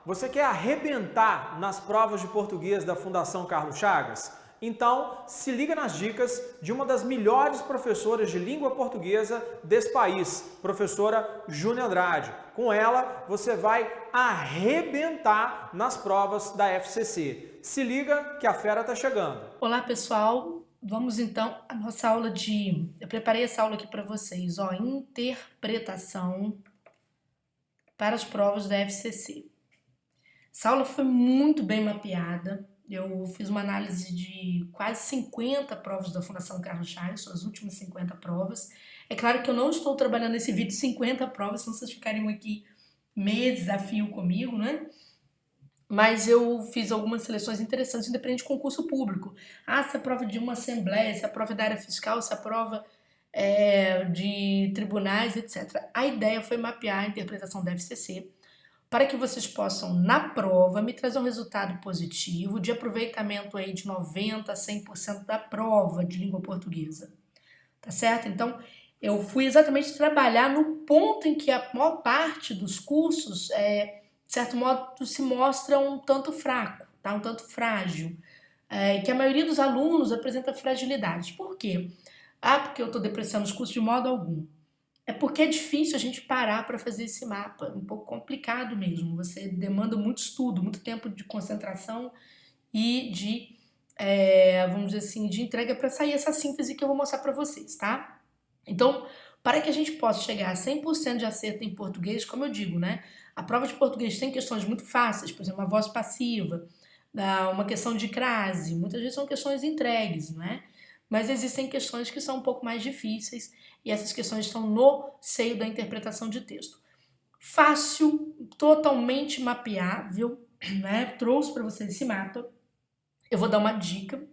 Você quer arrebentar nas provas de português da Fundação Carlos Chagas? Então, se liga nas dicas de uma das melhores professoras de língua portuguesa desse país, professora Júnia Andrade. Com ela, você vai arrebentar nas provas da FCC. Se liga que a fera tá chegando. Olá, pessoal. Vamos então à nossa aula de... Eu preparei essa aula aqui para vocês, ó, interpretação para as provas da FCC. Essa aula foi muito bem mapeada. Eu fiz uma análise de quase 50 provas da Fundação Carlos Chagas, são as últimas 50 provas. É claro que eu não estou trabalhando nesse vídeo 50 provas, senão vocês ficariam aqui meses a fio comigo, né? Mas eu fiz algumas seleções interessantes, independente de concurso público. Se a prova de uma assembleia, se a prova da área fiscal, se a prova de tribunais, etc. A ideia foi mapear a interpretação da FCC para que vocês possam, na prova, me trazer um resultado positivo de aproveitamento aí de 90% a 100% da prova de língua portuguesa. Tá certo? Então, eu fui exatamente trabalhar no ponto em que a maior parte dos cursos de certo modo, se mostra um tanto fraco, tá? Um tanto frágil. Que a maioria dos alunos apresenta fragilidades. Por quê? Porque eu estou depreciando os cursos de modo algum. É porque é difícil a gente parar para fazer esse mapa. É um pouco complicado mesmo. Você demanda muito estudo, muito tempo de concentração e de, vamos dizer assim, de entrega para sair essa síntese que eu vou mostrar para vocês, tá? Então, para que a gente possa chegar a 100% de acerto em português, como eu digo, né? A prova de português tem questões muito fáceis, por exemplo, uma voz passiva, uma questão de crase, muitas vezes são questões entregues, né? Mas existem questões que são um pouco mais difíceis e essas questões estão no seio da interpretação de texto. Fácil, totalmente mapeável, né? Trouxe para vocês esse mapa. Eu vou dar uma dica.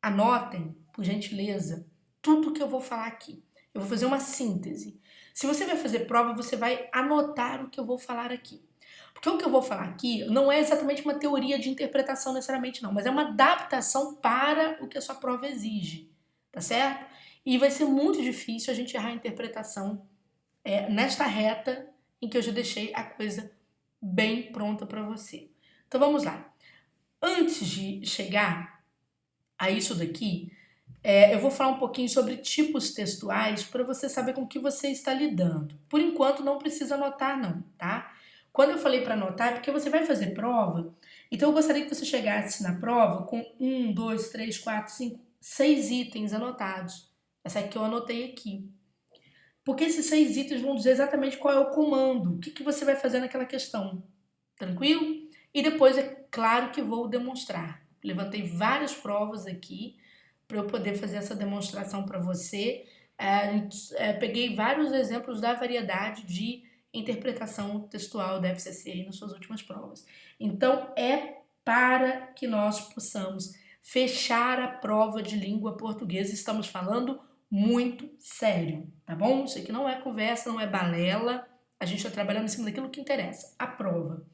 Anotem, por gentileza, tudo que eu vou falar aqui. Eu vou fazer uma síntese. Se você vai fazer prova, você vai anotar o que eu vou falar aqui. Porque o que eu vou falar aqui não é exatamente uma teoria de interpretação necessariamente não, mas é uma adaptação para o que a sua prova exige, tá certo? E vai ser muito difícil a gente errar a interpretação nesta reta em que eu já deixei a coisa bem pronta para você. Então vamos lá. Antes de chegar a isso daqui, eu vou falar um pouquinho sobre tipos textuais para você saber com que você está lidando. Por enquanto, não precisa anotar não, tá? Quando eu falei para anotar, é porque você vai fazer prova, então eu gostaria que você chegasse na prova com 1, 2, 3, 4, 5, 6 itens anotados. Essa aqui eu anotei aqui. Porque esses 6 itens vão dizer exatamente qual é o comando, o que você vai fazer naquela questão. Tranquilo? E depois, é claro que vou demonstrar. Levantei várias provas aqui para eu poder fazer essa demonstração para você. Peguei vários exemplos da variedade de interpretação textual da FCC aí nas suas últimas provas. Então, é para que nós possamos fechar a prova de língua portuguesa. Estamos falando muito sério, tá bom? Isso aqui não é conversa, não é balela. A gente está trabalhando em cima daquilo que interessa, a prova.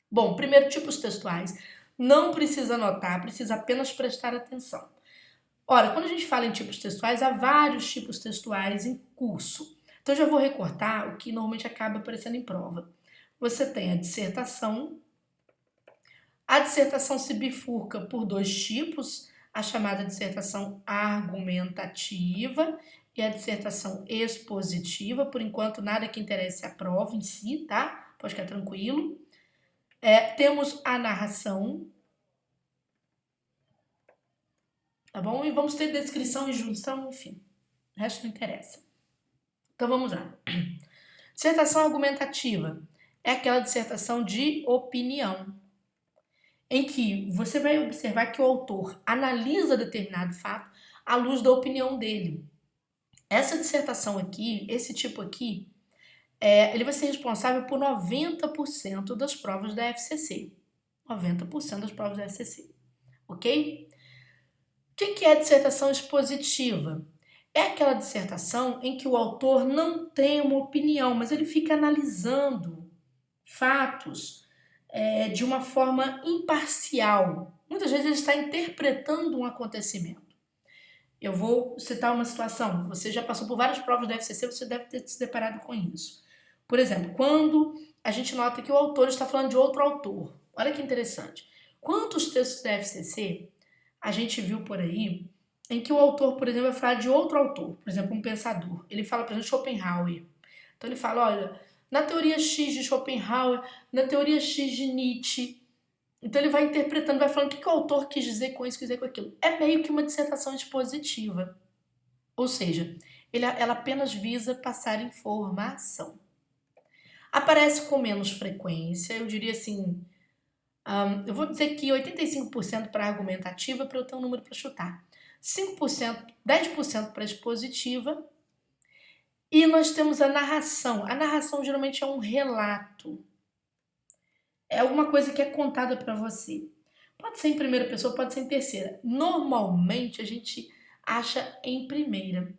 Bom, primeiro, tipos textuais. Não precisa anotar, precisa apenas prestar atenção. Ora, quando a gente fala em tipos textuais, há vários tipos textuais em curso. Então, eu já vou recortar o que normalmente acaba aparecendo em prova. Você tem a dissertação. A dissertação se bifurca por 2 tipos, a chamada dissertação argumentativa e a dissertação expositiva. Por enquanto, nada que interesse a prova em si, tá? Pode ficar tranquilo. Temos a narração, tá bom? E vamos ter descrição e junção, enfim. O resto não interessa. Então vamos lá. Dissertação argumentativa é aquela dissertação de opinião, em que você vai observar que o autor analisa determinado fato à luz da opinião dele. Essa dissertação aqui, esse tipo aqui, ele vai ser responsável por 90% das provas da FCC. 90% das provas da FCC, ok? O que é dissertação expositiva? É aquela dissertação em que o autor não tem uma opinião, mas ele fica analisando fatos de uma forma imparcial. Muitas vezes ele está interpretando um acontecimento. Eu vou citar uma situação. Você já passou por várias provas da FCC, você deve ter se deparado com isso. Por exemplo, quando a gente nota que o autor está falando de outro autor. Olha que interessante. Quantos textos da FCC a gente viu por aí em que o autor, por exemplo, vai falar de outro autor, por exemplo, um pensador. Ele fala, por exemplo, Schopenhauer. Então ele fala, olha, na teoria X de Schopenhauer, na teoria X de Nietzsche. Então ele vai interpretando, vai falando o que o autor quis dizer com isso, quis dizer com aquilo. É meio que uma dissertação expositiva. Ou seja, ela apenas visa passar informação. Aparece com menos frequência, eu diria assim, eu vou dizer que 85% para argumentativa, para eu ter um número para chutar. 5%, 10% para expositiva. E nós temos a narração. A narração geralmente é um relato. É alguma coisa que é contada para você. Pode ser em primeira pessoa, pode ser em terceira. Normalmente a gente acha em primeira.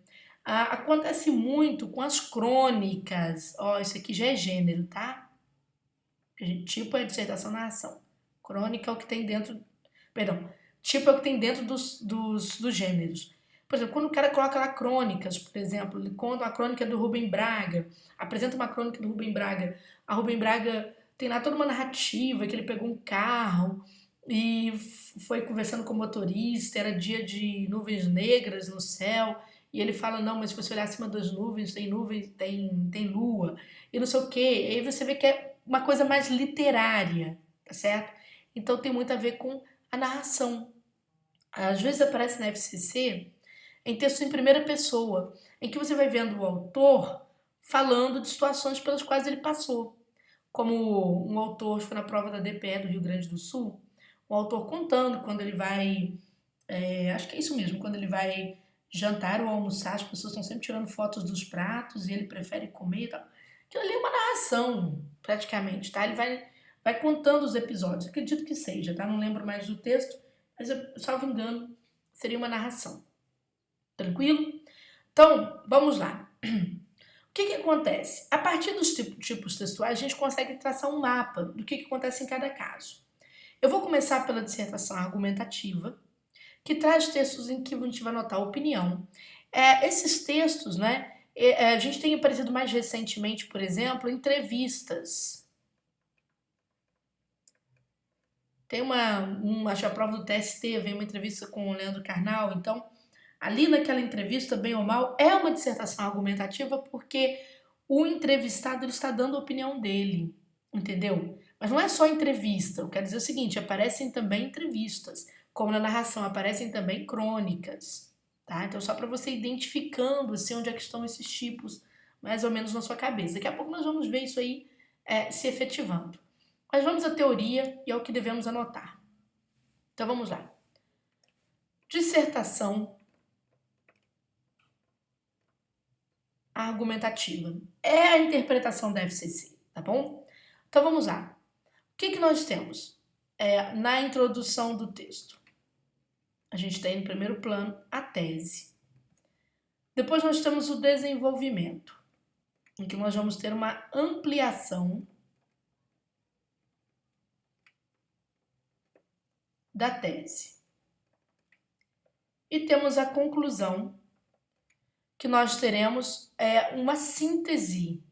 Acontece muito com as crônicas. Ó, isso aqui já é gênero, tá? Tipo é dissertação narração. Crônica é o que tem dentro... Perdão. Tipo é o que tem dentro dos gêneros. Por exemplo, quando o cara coloca lá crônicas, por exemplo, ele conta uma crônica do Rubem Braga, apresenta uma crônica do Rubem Braga. A Rubem Braga tem lá toda uma narrativa que ele pegou um carro e foi conversando com o motorista, era dia de nuvens negras no céu, e ele fala, não, mas se você olhar acima das nuvens, tem lua, e não sei o quê. E aí você vê que é uma coisa mais literária, tá certo? Então tem muito a ver com a narração. Às vezes aparece na FCC em texto em primeira pessoa, em que você vai vendo o autor falando de situações pelas quais ele passou. Como um autor foi na prova da DPE do Rio Grande do Sul, um autor contando quando ele vai, acho que é isso mesmo, quando ele vai jantar ou almoçar, as pessoas estão sempre tirando fotos dos pratos e ele prefere comer e tal. Aquilo ali é uma narração, praticamente, tá? Ele vai contando os episódios, acredito que seja, tá? Não lembro mais do texto, mas, salvo engano, seria uma narração. Tranquilo? Então, vamos lá. O que acontece? A partir dos tipos textuais, a gente consegue traçar um mapa do que acontece em cada caso. Eu vou começar pela dissertação argumentativa, que traz textos em que a gente vai notar opinião. Esses textos, né, a gente tem aparecido mais recentemente, por exemplo, entrevistas. Tem acho que a prova do TST, vem uma entrevista com o Leandro Carnal, então ali naquela entrevista, bem ou mal, é uma dissertação argumentativa porque o entrevistado ele está dando a opinião dele, entendeu? Mas não é só entrevista, eu quero dizer o seguinte, aparecem também entrevistas, como na narração, aparecem também crônicas, tá? Então só para você ir identificando assim, onde é que estão esses tipos, mais ou menos na sua cabeça. Daqui a pouco nós vamos ver isso aí se efetivando. Mas vamos à teoria e ao que devemos anotar. Então vamos lá. Dissertação argumentativa. É a interpretação da FCC, tá bom? Então vamos lá. O que nós temos? Na introdução do texto, a gente tem no primeiro plano a tese. Depois nós temos o desenvolvimento, em que nós vamos ter uma ampliação da tese. E temos a conclusão, que nós teremos uma síntese.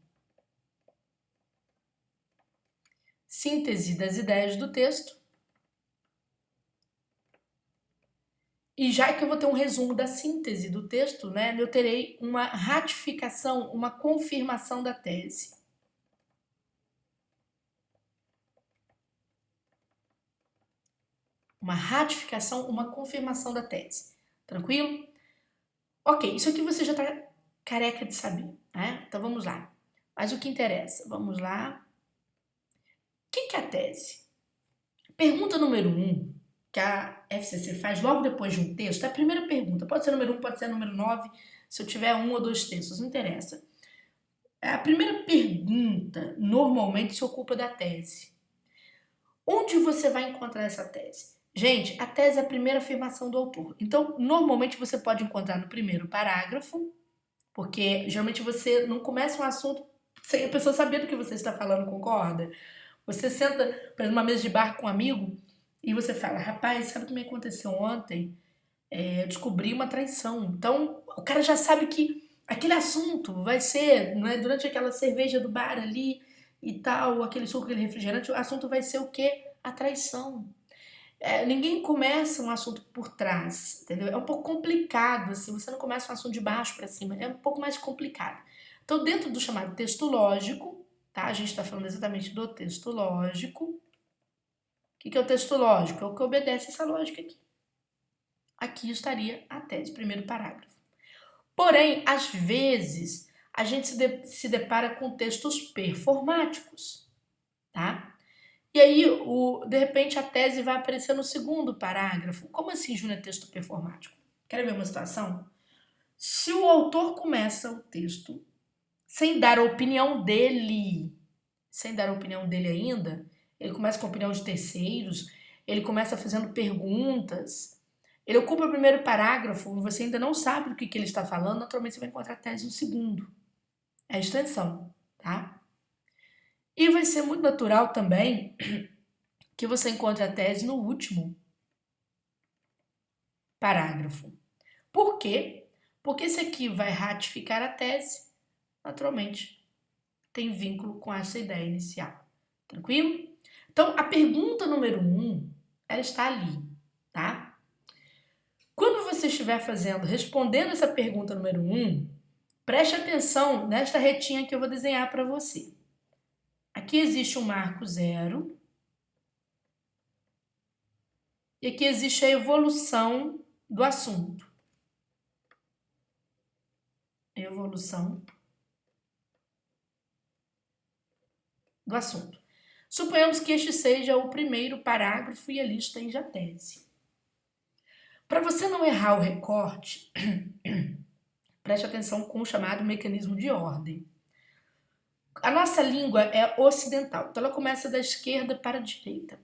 Síntese das ideias do texto. E já que eu vou ter um resumo da síntese do texto, né, eu terei uma ratificação, uma confirmação da tese. Uma ratificação, uma confirmação da tese. Tranquilo? Ok, isso aqui você já está careca de saber, né? Então vamos lá. Mas o que interessa? Vamos lá. O que é a tese? Pergunta número 1, que a FCC faz logo depois de um texto, é a primeira pergunta. Pode ser número 1, pode ser número 9, se eu tiver 1 ou 2 textos, não interessa. A primeira pergunta normalmente se ocupa da tese. Onde você vai encontrar essa tese? Gente, a tese é a primeira afirmação do autor. Então, normalmente você pode encontrar no primeiro parágrafo, porque geralmente você não começa um assunto sem a pessoa saber do que você está falando, concorda? Você senta, por exemplo, numa mesa de bar com um amigo e você fala, rapaz, sabe o que me aconteceu ontem? Eu descobri uma traição. Então, o cara já sabe que aquele assunto vai ser, não é, durante aquela cerveja do bar ali e tal, aquele suco, aquele refrigerante, o assunto vai ser o quê? A traição. Ninguém começa um assunto por trás, entendeu? É um pouco complicado, assim, você não começa um assunto de baixo para cima, é um pouco mais complicado. Então, dentro do chamado texto lógico, tá? A gente está falando exatamente do texto lógico. O que é o texto lógico? É o que obedece essa lógica aqui. Aqui estaria a tese, primeiro parágrafo. Porém, às vezes, a gente se depara com textos performáticos, tá? E aí, de repente, a tese vai aparecer no segundo parágrafo. Como assim, Júnior, texto performático? Quer ver uma situação? Se o autor começa o texto sem dar a opinião dele, ainda, ele começa com a opinião de terceiros, ele começa fazendo perguntas, ele ocupa o primeiro parágrafo, você ainda não sabe do que ele está falando, naturalmente você vai encontrar a tese no segundo. É a extensão, tá? E vai ser muito natural também que você encontre a tese no último parágrafo. Por quê? Porque esse aqui vai ratificar a tese, naturalmente tem vínculo com essa ideia inicial. Tranquilo? Então, a pergunta número 1, ela está ali, tá? Quando você estiver respondendo essa pergunta número 1, preste atenção nesta retinha que eu vou desenhar para você. Aqui existe um marco 0. E aqui existe a evolução do assunto. Evolução do assunto. Suponhamos que este seja o primeiro parágrafo e ali esteja a tese. Para você não errar o recorte, preste atenção com o chamado mecanismo de ordem. A nossa língua é ocidental, então ela começa da esquerda para a direita.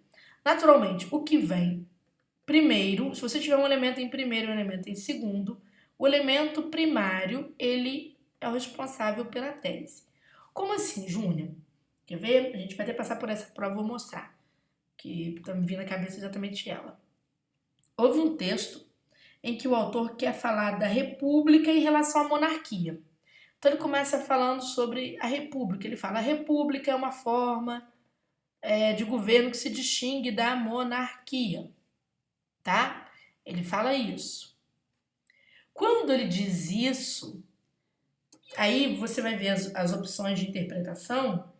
Naturalmente, o que vem primeiro, se você tiver um elemento em primeiro e um elemento em segundo, o elemento primário, ele é o responsável pela tese. Como assim, Júnior? Quer ver? A gente vai até passar por essa prova, vou mostrar. Que está me vindo na cabeça exatamente ela. Houve um texto em que o autor quer falar da república em relação à monarquia. Então ele começa falando sobre a república. Ele fala, a república é uma forma de governo que se distingue da monarquia. Tá? Ele fala isso. Quando ele diz isso, aí você vai ver as opções de interpretação,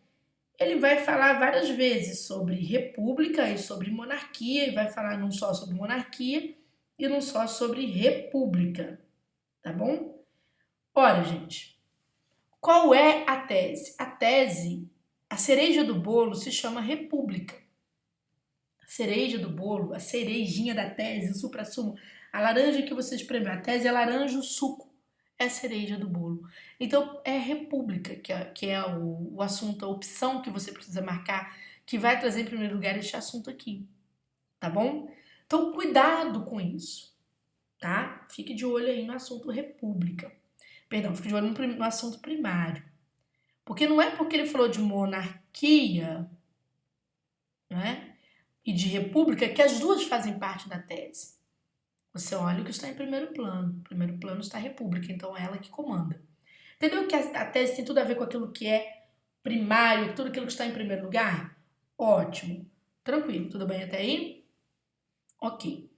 ele vai falar várias vezes sobre república e sobre monarquia, e vai falar não só sobre monarquia e não só sobre república, tá bom? Ora, gente, qual é a tese? A tese, a cereja do bolo se chama república. A cereja do bolo, a cerejinha da tese, o suprassumo, a laranja que você espremeu, a tese é laranja, o suco é a cereja do bolo. Então, é república, que é o assunto, a opção que você precisa marcar, que vai trazer em primeiro lugar este assunto aqui, tá bom? Então, cuidado com isso, tá? Fique de olho aí no assunto república. Perdão, fique de olho no assunto primário. Porque não é porque ele falou de monarquia, né? E de república, que as duas fazem parte da tese. Você olha o que está em primeiro plano. Em primeiro plano está a república, então é ela que comanda. Entendeu que a tese tem tudo a ver com aquilo que é primário, tudo aquilo que está em primeiro lugar? Ótimo. Tranquilo, tudo bem até aí? Ok.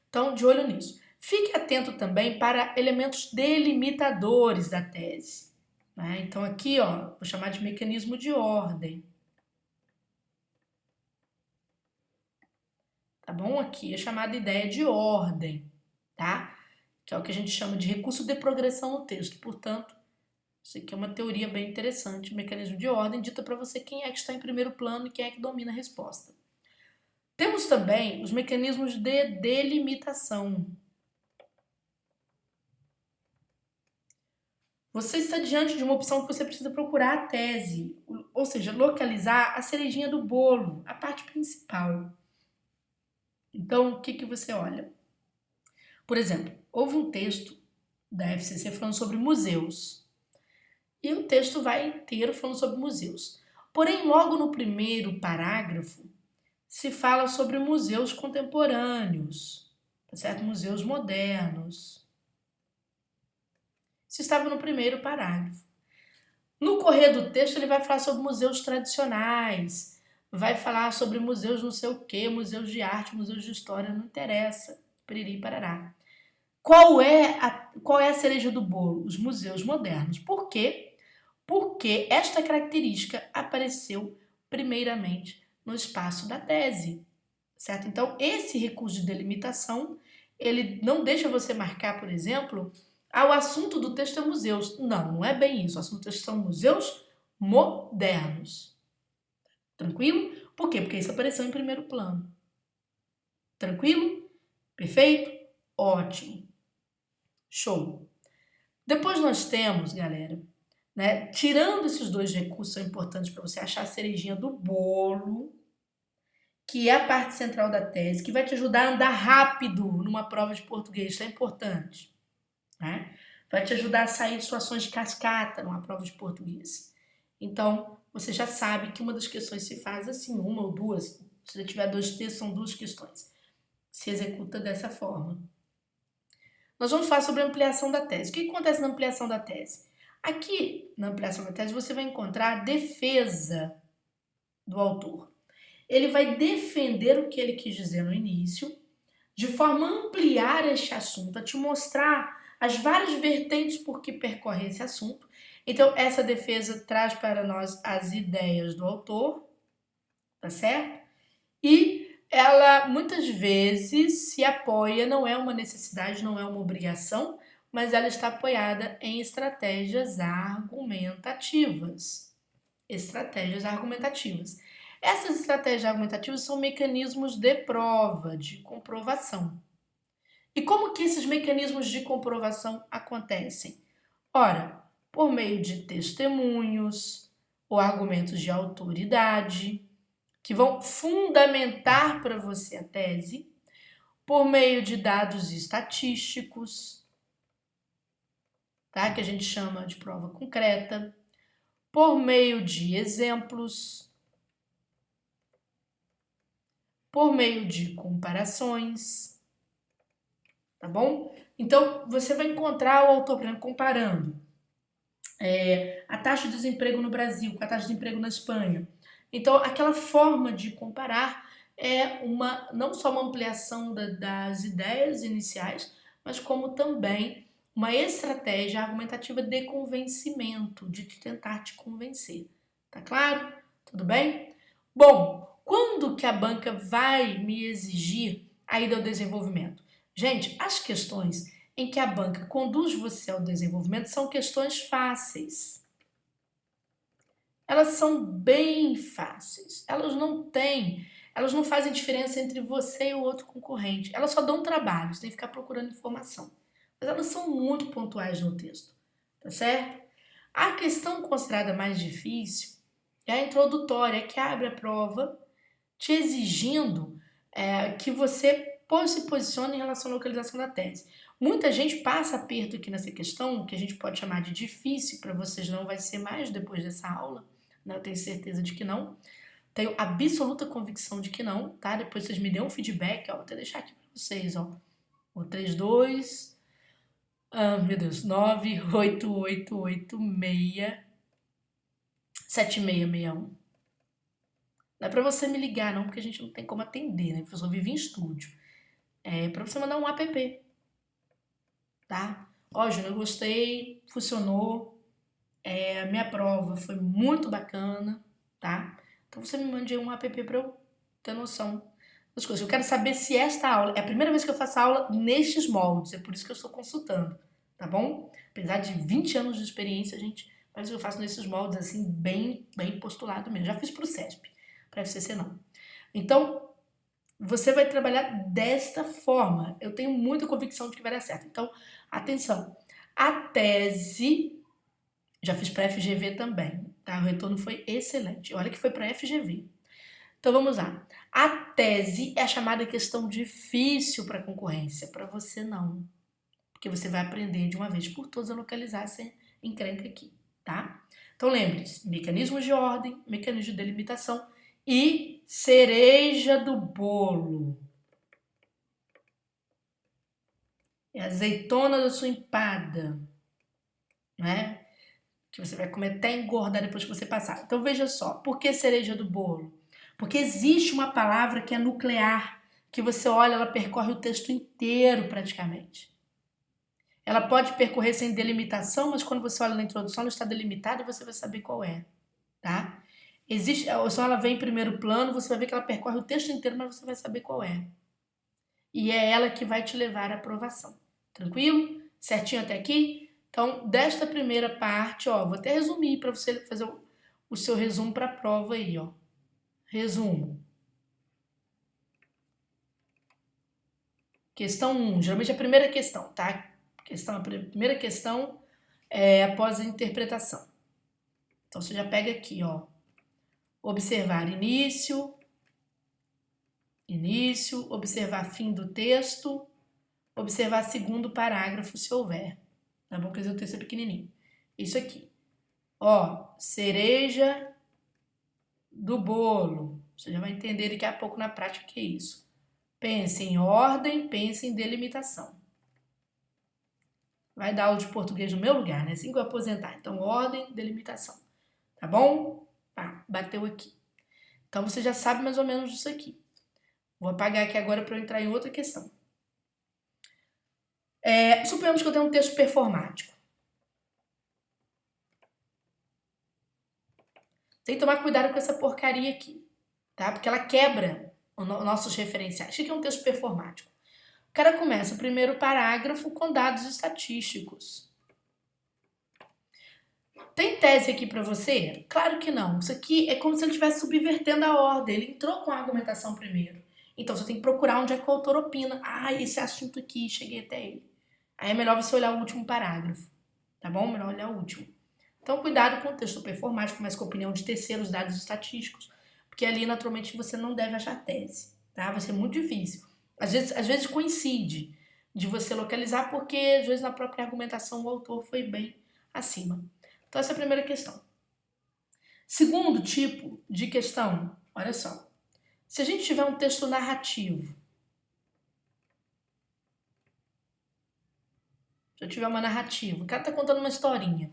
Então, de olho nisso. Fique atento também para elementos delimitadores da tese. Né? Então, aqui, ó, vou chamar de mecanismo de ordem. Tá bom? Aqui é chamada ideia de ordem, tá? Que é o que a gente chama de recurso de progressão no texto. Portanto, isso aqui é uma teoria bem interessante, mecanismo de ordem, dita para você quem é que está em primeiro plano e quem é que domina a resposta. Temos também os mecanismos de delimitação. Você está diante de uma opção que você precisa procurar a tese, ou seja, localizar a cerejinha do bolo, a parte principal. Então, o que você olha? Por exemplo, houve um texto da FCC falando sobre museus. E o texto vai inteiro falando sobre museus. Porém, logo no primeiro parágrafo, se fala sobre museus contemporâneos, tá certo? Museus modernos. Isso estava no primeiro parágrafo. No correr do texto, ele vai falar sobre museus tradicionais, vai falar sobre museus não sei o quê, museus de arte, museus de história, não interessa. Piriri, parará. Qual é a cereja do bolo? Os museus modernos. Por quê? Porque esta característica apareceu primeiramente no espaço da tese, certo? Então, esse recurso de delimitação, ele não deixa você marcar, por exemplo, o assunto do texto é museus. Não, não é bem isso. O assunto do texto são museus modernos. Tranquilo? Por quê? Porque isso apareceu em primeiro plano. Tranquilo? Perfeito? Ótimo. Show. Depois nós temos, galera, né, tirando esses dois recursos são importantes para você achar a cerejinha do bolo, que é a parte central da tese, que vai te ajudar a andar rápido numa prova de português, isso é importante. Né? Vai te ajudar a sair de situações de cascata numa prova de português. Então, você já sabe que uma das questões se faz assim, uma ou duas, se tiver 2 textos, são 2 questões. Se executa dessa forma. Nós vamos falar sobre a ampliação da tese. O que acontece na ampliação da tese? Aqui, na ampliação da tese, você vai encontrar a defesa do autor. Ele vai defender o que ele quis dizer no início, de forma a ampliar este assunto, a te mostrar as várias vertentes por que percorre esse assunto. Então, essa defesa traz para nós as ideias do autor, tá certo? E ela, muitas vezes, se apoia, não é uma necessidade, não é uma obrigação, mas ela está apoiada em estratégias argumentativas. Estratégias argumentativas. Essas estratégias argumentativas são mecanismos de prova, de comprovação. E como que esses mecanismos de comprovação acontecem? Ora, por meio de testemunhos ou argumentos de autoridade, que vão fundamentar para você a tese, por meio de dados estatísticos, tá? Que a gente chama de prova concreta, por meio de exemplos, por meio de comparações, tá bom? Então, você vai encontrar o autor, por exemplo, comparando a taxa de desemprego no Brasil com a taxa de desemprego na Espanha. Então, aquela forma de comparar é não só uma ampliação das ideias iniciais, mas como também uma estratégia argumentativa de convencimento, de tentar te convencer. Tá claro? Tudo bem? Bom, quando que a banca vai me exigir a ida ao desenvolvimento? Gente, as questões em que a banca conduz você ao desenvolvimento são questões fáceis. Elas são bem fáceis. Elas não fazem diferença entre você e o outro concorrente. Elas só dão trabalho, você tem que ficar procurando informação. Mas elas são muito pontuais no texto, tá certo? A questão considerada mais difícil é a introdutória, que abre a prova te exigindo que você se posicione em relação à localização da tese. Muita gente passa aperto aqui nessa questão, que a gente pode chamar de difícil, para vocês não vai ser mais depois dessa aula, né? Eu tenho certeza de que não. Tenho absoluta convicção de que não, tá? Depois vocês me dêem um feedback, ó, vou até deixar aqui para vocês, ó. O 32, meu Deus, 98886 7661. Não é para você me ligar, não, porque a gente não tem como atender, né? O professor vive em estúdio. É para você mandar um app, tá? Ó, Júnior, eu gostei, funcionou. A minha prova foi muito bacana, tá? Então você me mande um app para eu ter noção das coisas. Eu quero saber se esta aula é a primeira vez que eu faço aula nestes moldes, é por isso que eu estou consultando, tá bom? Apesar de 20 anos de experiência, gente, mas eu faço nesses moldes assim, bem postulado mesmo. Já fiz pro CESP, para FCC não. Então, você vai trabalhar desta forma. Eu tenho muita convicção de que vai dar certo. Então, atenção. A tese, já fiz para FGV também, tá? O retorno foi excelente. Olha que foi para FGV. Então, vamos lá. A tese é a chamada questão difícil para concorrência. Para você, não. Porque você vai aprender de uma vez por todas a localizar essa encrenca aqui, tá? Então, lembre-se. Mecanismos de ordem, mecanismos de delimitação e cereja do bolo. É a azeitona da sua empada. né? Que você vai comer até engordar depois que você passar. Então veja só, por que cereja do bolo? Porque existe uma palavra que é nuclear, que você olha, ela percorre o texto inteiro praticamente. Ela pode percorrer sem delimitação, mas quando você olha na introdução, ela está delimitada e você vai saber qual é, tá? Existe, ou só ela vem em primeiro plano, você vai ver que ela percorre o texto inteiro, mas você vai saber qual é. E é ela que vai te levar à aprovação. Tranquilo? Certinho até aqui? Então, desta primeira parte, ó, vou até resumir para você fazer o seu resumo para a prova aí, ó. Resumo. Questão 1, geralmente é a primeira questão, tá? A primeira questão é após a interpretação. Então, você já pega aqui, ó. Observar início, observar fim do texto, observar segundo parágrafo, se houver. Tá bom? Quer dizer, o texto é pequenininho. Isso aqui. Ó, cereja do bolo. Você já vai entender daqui a pouco na prática o que é isso. Pense em ordem, pense em delimitação. Vai dar aula de português no meu lugar, né? Assim que eu aposentar. Então, ordem, delimitação. Tá bom? Tá, bateu aqui. Então, você já sabe mais ou menos disso aqui. Vou apagar aqui agora para eu entrar em outra questão. Suponhamos que eu tenho um texto performático. Tem que tomar cuidado com essa porcaria aqui, tá? Porque ela quebra os nossos referenciais. O que é um texto performático? O cara começa o primeiro parágrafo com dados estatísticos. Tem tese aqui para você? Claro que não. Isso aqui é como se ele estivesse subvertendo a ordem. Ele entrou com a argumentação primeiro. Então você tem que procurar onde é que o autor opina. Ah, esse assunto aqui, cheguei até ele. Aí é melhor você olhar o último parágrafo, tá bom? Melhor olhar o último. Então cuidado com o texto performático, mas com a opinião de terceiros, dados estatísticos, porque ali naturalmente você não deve achar tese, tá? Vai ser muito difícil. Às vezes coincide de você localizar, porque às vezes na própria argumentação o autor foi bem acima. Então essa é a primeira questão. Segundo tipo de questão, olha só. Se a gente tiver um texto narrativo, se eu tiver uma narrativa, o cara tá contando uma historinha.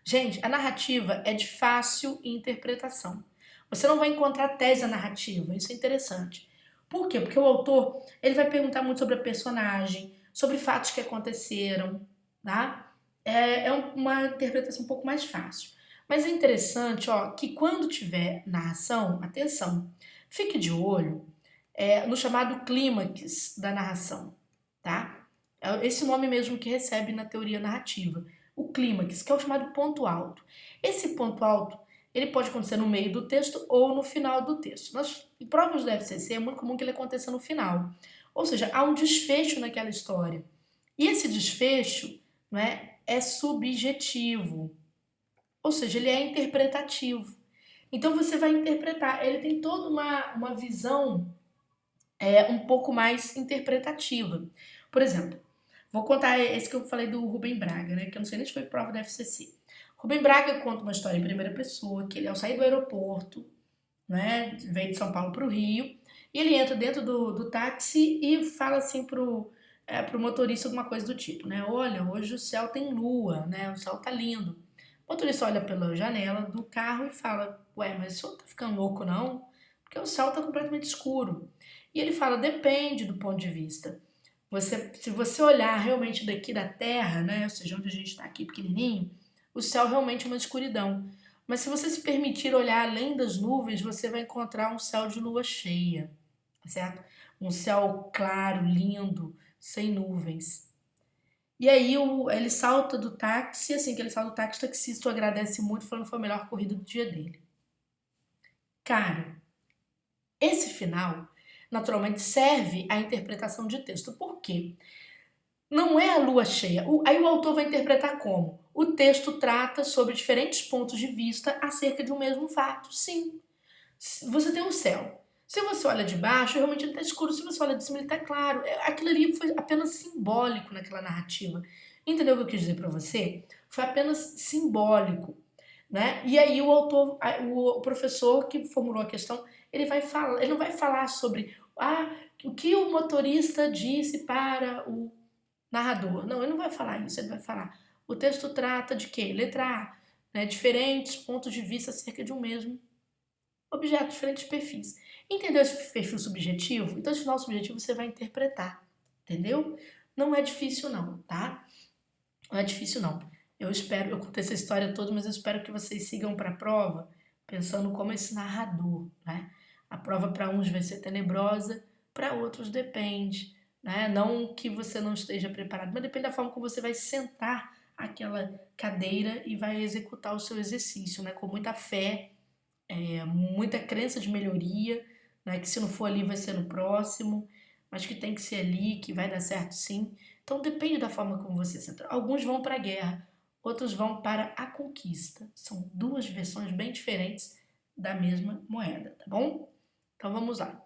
Gente, a narrativa é de fácil interpretação. Você não vai encontrar tese narrativa, isso é interessante. Por quê? Porque o autor ele vai perguntar muito sobre a personagem, sobre fatos que aconteceram, tá? É uma interpretação um pouco mais fácil. Mas é interessante, ó, que quando tiver narração, atenção, fique de olho no chamado clímax da narração, tá? É esse nome mesmo que recebe na teoria narrativa. O clímax, que é o chamado ponto alto. Esse ponto alto, ele pode acontecer no meio do texto ou no final do texto. Em provas do FCC é muito comum que ele aconteça no final. Ou seja, há um desfecho naquela história. E esse desfecho, não é subjetivo. Ou seja, ele é interpretativo. Então você vai interpretar. Ele tem toda uma visão um pouco mais interpretativa. Por exemplo, vou contar esse que eu falei do Rubem Braga, né? Que eu não sei nem se foi prova da FCC. Rubem Braga conta uma história em primeira pessoa, que ele ao sair do aeroporto, né, veio de São Paulo para o Rio, e ele entra dentro do táxi e fala assim pro motorista alguma coisa do tipo, né? Olha, hoje o céu tem lua, né? O céu tá lindo. O motorista olha pela janela do carro e fala, ué, mas o senhor tá ficando louco não? Porque o céu tá completamente escuro. E ele fala, depende do ponto de vista. Se você olhar realmente daqui da Terra, né, ou seja, onde a gente está aqui pequenininho, o céu realmente é uma escuridão. Mas se você se permitir olhar além das nuvens, você vai encontrar um céu de lua cheia, certo? Um céu claro, lindo, sem nuvens. E aí ele salta do táxi, assim que ele salta do táxi, o taxista agradece muito, falando que foi a melhor corrida do dia dele. Cara, esse final naturalmente serve à interpretação de texto. Por quê? Não é a lua cheia. Aí o autor vai interpretar como? O texto trata sobre diferentes pontos de vista acerca de um mesmo fato. Sim. Você tem o céu. Se você olha de baixo, realmente ele está escuro. Se você olha de cima, ele está claro. Aquilo ali foi apenas simbólico naquela narrativa. Entendeu o que eu quis dizer para você? Foi apenas simbólico, né? E aí o professor que formulou a questão, ele não vai falar sobre o que o motorista disse para o narrador. Não, ele não vai falar isso, ele vai falar O texto trata de quê? Letra A, né? Diferentes pontos de vista acerca de um mesmo objeto, diferentes perfis. Entendeu esse perfil subjetivo? Então, esse final subjetivo você vai interpretar, entendeu? Não é difícil não, tá? Não é difícil não. Eu contei essa história toda, mas eu espero que vocês sigam para a prova pensando como esse narrador, né? A prova para uns vai ser tenebrosa, para outros depende, né? Não que você não esteja preparado, mas depende da forma como você vai sentar aquela cadeira e vai executar o seu exercício, né? Com muita fé, muita crença de melhoria, né? Que se não for ali vai ser no próximo, mas que tem que ser ali, que vai dar certo sim. Então depende da forma como você senta. Alguns vão para a guerra, outros vão para a conquista. São duas versões bem diferentes da mesma moeda, tá bom? Então vamos lá.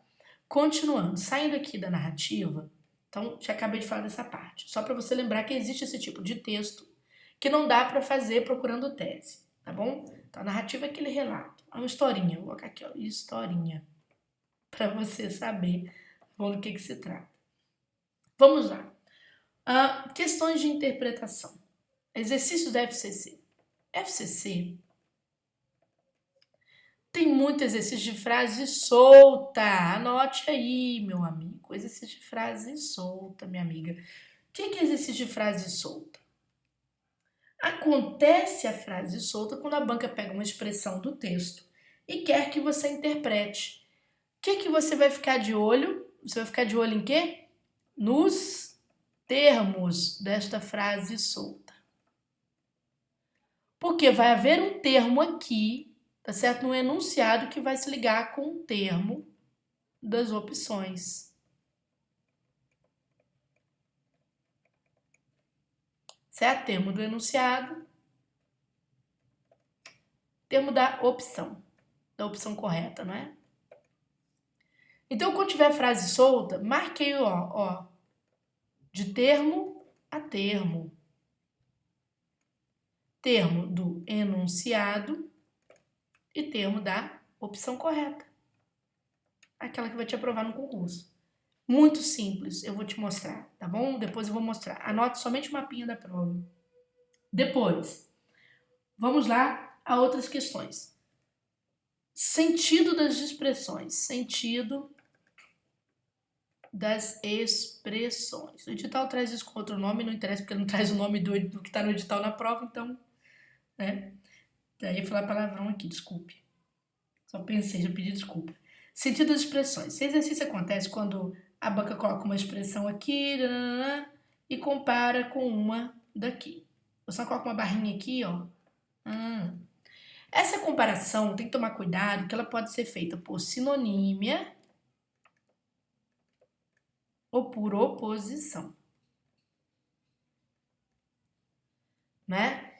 Continuando, saindo aqui da narrativa, então já acabei de falar dessa parte. Só para você lembrar que existe esse tipo de texto que não dá para fazer procurando tese, tá bom? Então a narrativa é aquele relato, é uma historinha. Vou colocar aqui, ó, historinha, para você saber do que se trata. Vamos lá. Questões de interpretação. Exercício da FCC. FCC tem muito exercício de frase solta. Anote aí, meu amigo. Exercício de frase solta, minha amiga. O que é exercício de frase solta? Acontece a frase solta quando a banca pega uma expressão do texto e quer que você interprete. O que você vai ficar de olho? Você vai ficar de olho em quê? Nos termos desta frase solta. Porque vai haver um termo aqui, tá certo? No enunciado que vai se ligar com o termo das opções. Certo? Termo do enunciado, termo da opção correta, não é? Então, quando tiver frase solta, marque aí, ó, de termo a termo. Termo do enunciado e termo da opção correta. Aquela que vai te aprovar no concurso. Muito simples, eu vou te mostrar, tá bom? Depois eu vou mostrar. Anote somente o mapinha da prova. Depois, vamos lá a outras questões. Sentido das expressões. Sentido das expressões. O edital traz isso com outro nome, não interessa porque não traz o nome do que está no edital na prova, então, né? Daí eu falar palavrão aqui, desculpe. Só pensei, já pedi desculpa. Sentido das expressões. Esse exercício acontece quando a banca coloca uma expressão aqui e compara com uma daqui. Eu só coloco uma barrinha aqui, ó. Essa comparação tem que tomar cuidado que ela pode ser feita por sinonímia ou por oposição. Né?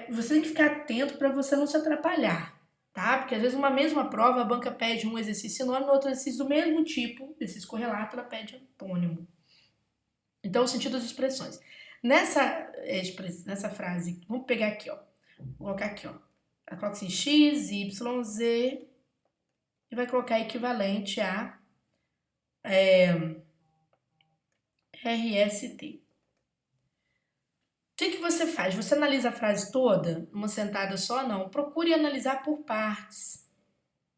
Você tem que ficar atento para você não se atrapalhar, tá? Porque às vezes uma mesma prova a banca pede um exercício sinônimo, outro exercício do mesmo tipo, exercício correlato, ela pede antônimo. Então, o sentido das expressões. Nessa frase, vamos pegar aqui, ó. Vou colocar aqui, ó. Ela coloca assim, x, y, z e vai colocar equivalente a RST. O que você faz? Você analisa a frase toda, numa sentada só? Não. Procure analisar por partes.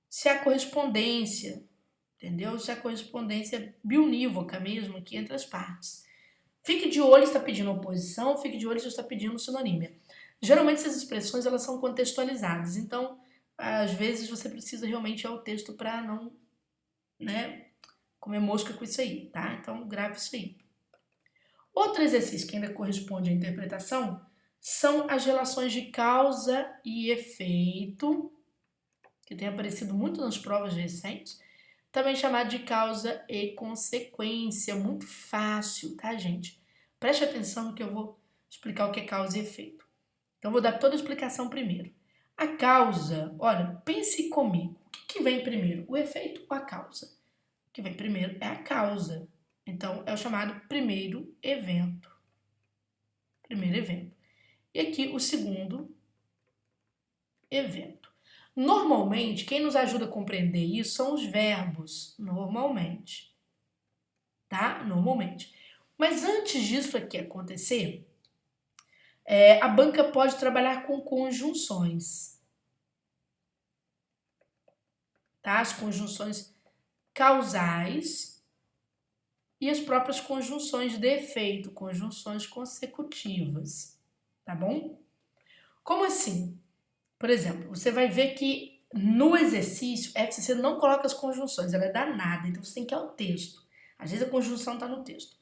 Se há correspondência, entendeu? Se há correspondência biunívoca mesmo aqui entre as partes. Fique de olho se está pedindo oposição, fique de olho se está pedindo sinonímia. Geralmente essas expressões elas são contextualizadas, então às vezes você precisa realmente ir ao texto para não, né, comer mosca com isso aí, tá? Então grave isso aí. Outro exercício que ainda corresponde à interpretação são as relações de causa e efeito, que tem aparecido muito nas provas recentes, também chamado de causa e consequência. Muito fácil, tá, gente? Preste atenção no que eu vou explicar o que é causa e efeito. Então, eu vou dar toda a explicação primeiro. A causa, olha, pense comigo. O que vem primeiro, o efeito ou a causa? O que vem primeiro é a causa. Então, é o chamado primeiro evento. Primeiro evento. E aqui, o segundo evento. Normalmente, quem nos ajuda a compreender isso são os verbos. Normalmente. Tá? Normalmente. Mas antes disso aqui acontecer, A banca pode trabalhar com conjunções, tá? As conjunções causais e as próprias conjunções de efeito, conjunções consecutivas, tá bom? Como assim? Por exemplo, você vai ver que no exercício, FCC não coloca as conjunções, ela é danada, então você tem que ir ao texto. Às vezes a conjunção está no texto.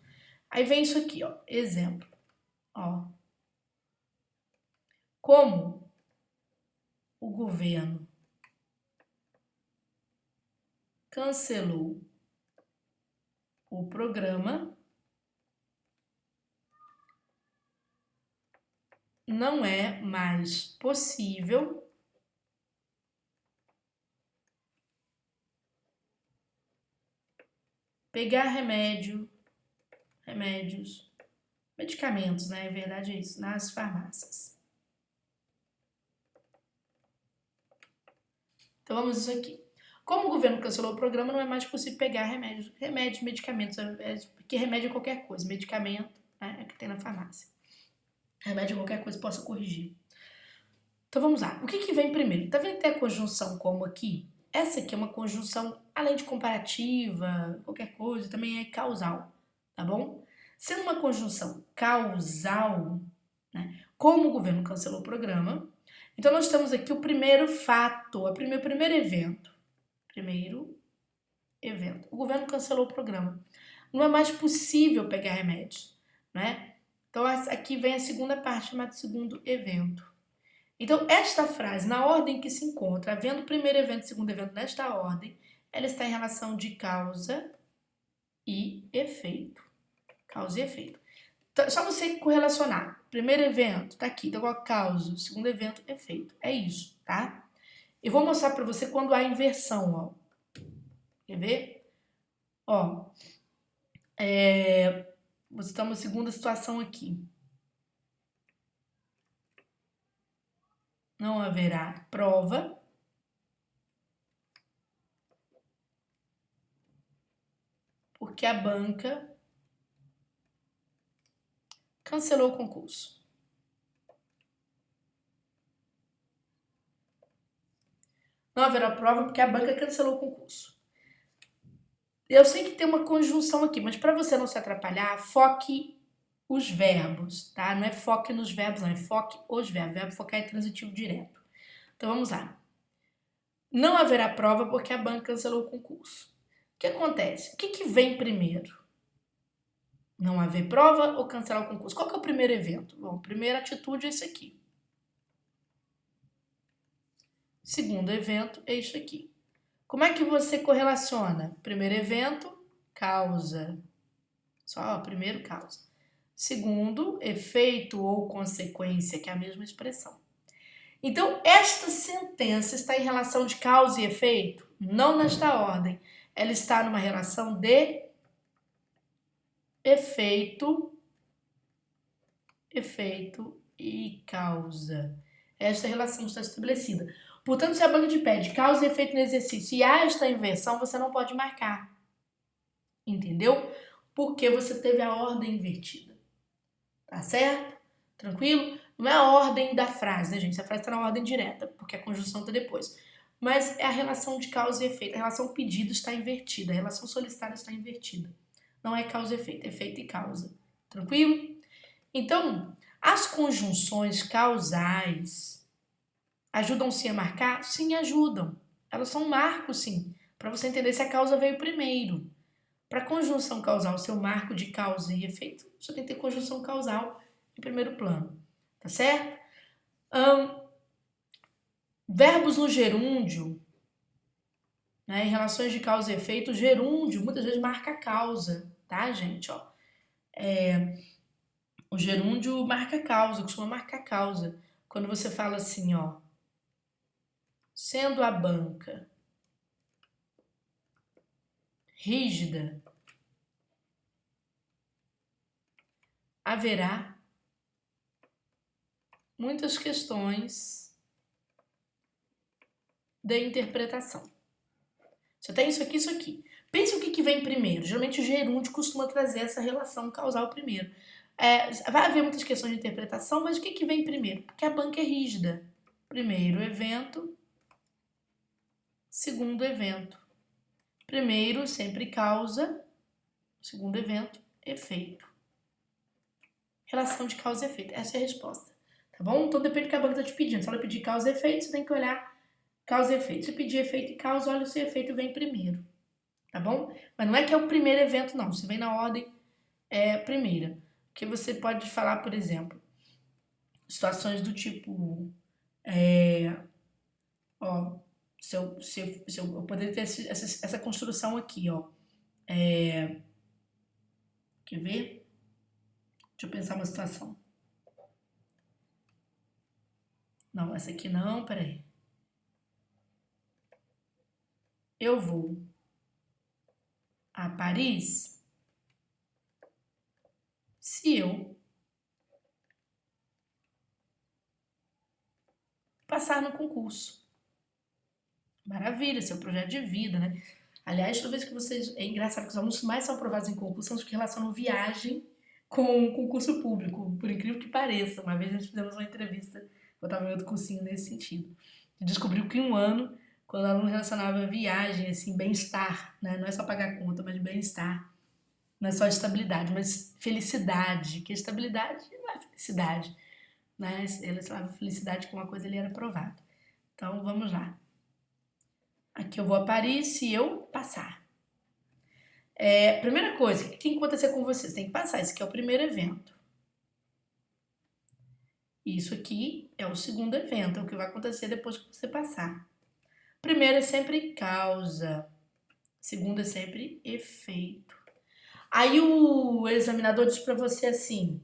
Aí vem isso aqui, ó, exemplo. Ó. Como o governo cancelou o programa, não é mais possível pegar medicamentos, né? Na verdade é isso, nas farmácias. Então vamos isso aqui. Como o governo cancelou o programa, não é mais possível pegar remédios, medicamentos, porque remédio é qualquer coisa, medicamento, né, é que tem na farmácia. Remédio é qualquer coisa possa corrigir. Então vamos lá. O que vem primeiro? Tá vendo que tem a conjunção como aqui? Essa aqui é uma conjunção, além de comparativa, qualquer coisa, também é causal, tá bom? Sendo uma conjunção causal, né, como o governo cancelou o programa, então nós temos aqui o primeiro fato, o primeiro evento. Primeiro evento. O governo cancelou o programa. Não é mais possível pegar remédios, né? Então aqui vem a segunda parte, chamada segundo evento. Então, esta frase, na ordem que se encontra, havendo o primeiro evento e o segundo evento nesta ordem, ela está em relação de causa e efeito. Causa e efeito. Então, só você correlacionar. Primeiro evento, tá aqui, então causa, segundo evento, efeito. É isso, tá? Eu vou mostrar para você quando há inversão, ó. Quer ver? Ó, você está numa segunda situação aqui. Não haverá prova porque a banca cancelou o concurso. Não haverá prova porque a banca cancelou o concurso. Eu sei que tem uma conjunção aqui, mas para você não se atrapalhar, foque os verbos, tá? Não é foque nos verbos, não, é foque os verbos. Verbo focar é transitivo direto. Então vamos lá. Não haverá prova porque a banca cancelou o concurso. O que acontece? O que vem primeiro? Não haver prova ou cancelar o concurso? Qual que é o primeiro evento? Bom, a primeira atitude é esse aqui. Segundo evento é isso aqui. Como é que você correlaciona? Primeiro evento, causa. Só primeiro, causa. Segundo, efeito ou consequência, que é a mesma expressão. Então, esta sentença está em relação de causa e efeito? Não nesta ordem. Ela está numa relação de efeito e causa. Esta relação está estabelecida. Portanto, se a banca te pede causa e efeito no exercício e há esta inversão, você não pode marcar. Entendeu? Porque você teve a ordem invertida. Tá certo? Tranquilo? Não é a ordem da frase, né, gente? A frase está na ordem direta, porque a conjunção está depois. Mas é a relação de causa e efeito. A relação pedido está invertida. A relação solicitada está invertida. Não é causa e efeito, é efeito e causa. Tranquilo? Então, as conjunções causais ajudam sim a marcar? Sim, ajudam. Elas são um marco, sim, para você entender se a causa veio primeiro. Para a conjunção causal, seu marco de causa e efeito, você tem que ter conjunção causal em primeiro plano. Tá certo? Verbos no gerúndio, né, em relações de causa e efeito, o gerúndio muitas vezes marca a causa, tá, gente? Ó, o gerúndio marca a causa, costuma marcar a causa. Quando você fala assim, ó, sendo a banca rígida, haverá muitas questões de interpretação. Você tem isso aqui, isso aqui. Pense o que vem primeiro. Geralmente o gerúndio costuma trazer essa relação causal primeiro. Vai haver muitas questões de interpretação, mas o que vem primeiro? Porque a banca é rígida. Primeiro evento, segundo evento. Primeiro sempre causa, segundo evento, efeito. Relação de causa e efeito. Essa é a resposta. Tá bom? Então depende do que a banca está te pedindo. Se ela pedir causa e efeito, você tem que olhar causa e efeito. Se pedir efeito e causa, olha se o efeito vem primeiro. Tá bom? Mas não é que é o primeiro evento, não. Se vem na ordem, é primeira. Porque você pode falar, por exemplo, situações do tipo... eu poderia ter essa construção aqui, ó. Quer ver? Deixa eu pensar uma situação. Não, essa aqui não, peraí. Eu vou a Paris se eu passar no concurso. Maravilha, seu projeto de vida, né? Aliás, toda vez que vocês... É engraçado que os alunos mais são aprovados em concurso são os que relacionam viagem com concurso público, por incrível que pareça. Uma vez nós fizemos uma entrevista, eu estava em outro cursinho nesse sentido. E descobriu que em um ano, quando o aluno relacionava viagem, assim, bem-estar, né? Não é só pagar conta, mas bem-estar. Não é só estabilidade, mas felicidade. Que estabilidade não é felicidade, né? Ele falava felicidade com uma coisa, ele era aprovado. Então, vamos lá. Aqui eu vou a Paris se eu passar. Primeira coisa, o que tem que acontecer com você? Você tem que passar. Esse aqui é o primeiro evento. Isso aqui é o segundo evento, é o que vai acontecer depois que você passar. Primeiro é sempre causa. Segundo é sempre efeito. Aí o examinador diz para você assim...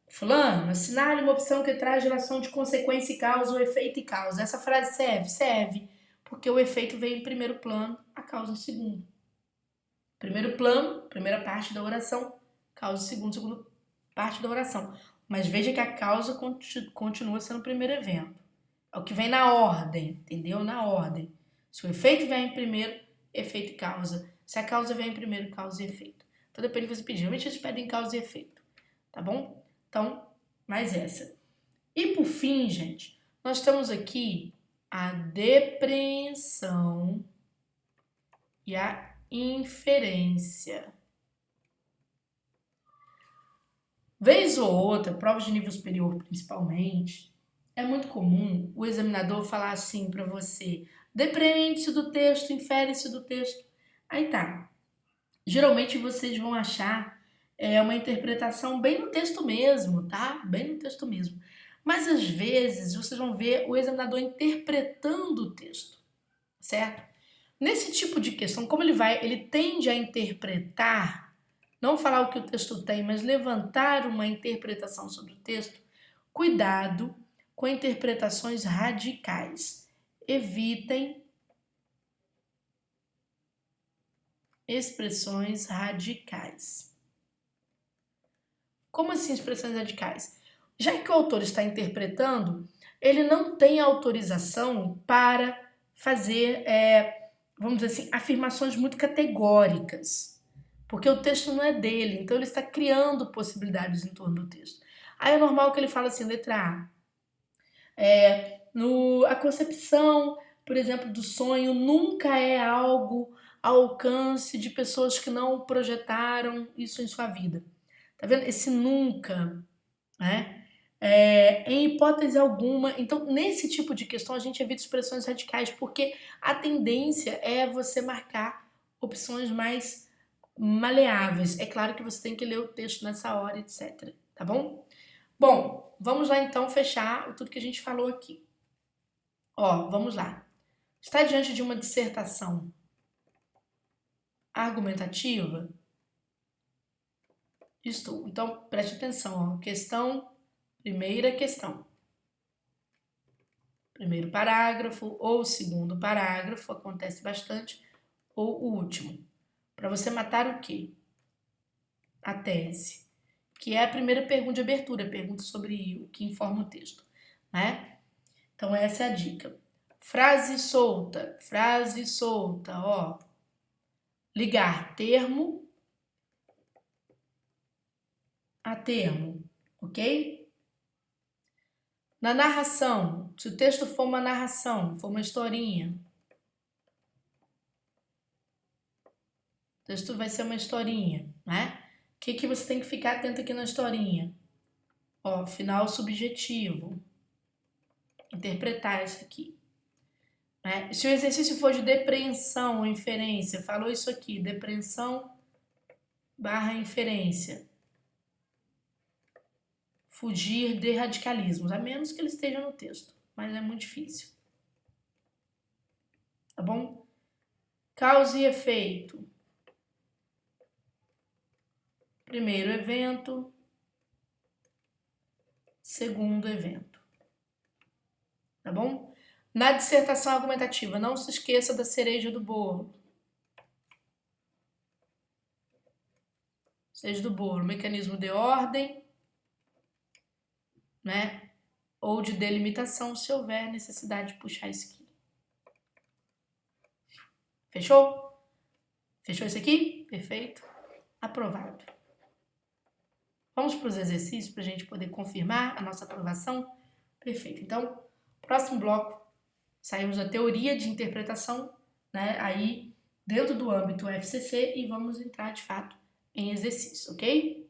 Fulano, assinale uma opção que traz relação de consequência e causa, ou efeito e causa. Essa frase serve? Serve. Porque o efeito vem em primeiro plano, a causa em segundo. Primeiro plano, primeira parte da oração, causa em segundo, segunda parte da oração. Mas veja que a causa continua sendo o primeiro evento. É o que vem na ordem, entendeu? Na ordem. Se o efeito vem em primeiro, efeito e causa. Se a causa vem em primeiro, causa e efeito. Então depende do que você pedir. Geralmente eles pedem causa e efeito. Tá bom? Então, mais essa. E por fim, gente, nós temos aqui a depreensão e a inferência. Vez ou outra, provas de nível superior principalmente, é muito comum o examinador falar assim para você: depreende-se do texto, infere-se do texto. Aí tá. Geralmente vocês vão achar uma interpretação bem no texto mesmo, tá? Bem no texto mesmo. Mas às vezes vocês vão ver o examinador interpretando o texto, certo? Nesse tipo de questão, como ele tende a interpretar, não falar o que o texto tem, mas levantar uma interpretação sobre o texto, cuidado com interpretações radicais. Evitem expressões radicais. Como assim expressões radicais? Já que o autor está interpretando, ele não tem autorização para fazer, vamos dizer assim, afirmações muito categóricas, porque o texto não é dele, então ele está criando possibilidades em torno do texto. Aí é normal que ele fale assim, letra A. A concepção, por exemplo, do sonho nunca é algo ao alcance de pessoas que não projetaram isso em sua vida. Tá vendo? Esse nunca, né? Em hipótese alguma. Então, nesse tipo de questão, a gente evita expressões radicais, porque a tendência é você marcar opções mais maleáveis. É claro que você tem que ler o texto nessa hora, etc. Tá bom? Bom, vamos lá então fechar tudo que a gente falou aqui. Ó, vamos lá. Está diante de uma dissertação argumentativa? Estou. Então, preste atenção. Ó. Primeira questão. Primeiro parágrafo ou segundo parágrafo, acontece bastante, ou o último. Para você matar o quê? A tese. Que é a primeira pergunta de abertura, pergunta sobre o que informa o texto, né? Então, essa é a dica. Frase solta, ó. Ligar termo a termo, ok? Na narração, se o texto for uma narração, for uma historinha, o texto vai ser uma historinha, né? O que você tem que ficar atento aqui na historinha? Ó, final subjetivo. Interpretar isso aqui. Né? Se o exercício for de depreensão ou inferência, falou isso aqui, depreensão / inferência. Fugir de radicalismos, a menos que ele esteja no texto, mas é muito difícil. Tá bom? Causa e efeito. Primeiro evento, segundo evento. Tá bom? Na dissertação argumentativa, não se esqueça da cereja do bolo. Cereja do bolo, mecanismo de ordem, né? Ou de delimitação, se houver necessidade de puxar isso aqui. Fechou? Fechou isso aqui? Perfeito. Aprovado. Vamos para os exercícios para a gente poder confirmar a nossa aprovação? Perfeito. Então, próximo bloco, saímos da teoria de interpretação, né? Aí, dentro do âmbito FCC, e vamos entrar, de fato, em exercício, ok?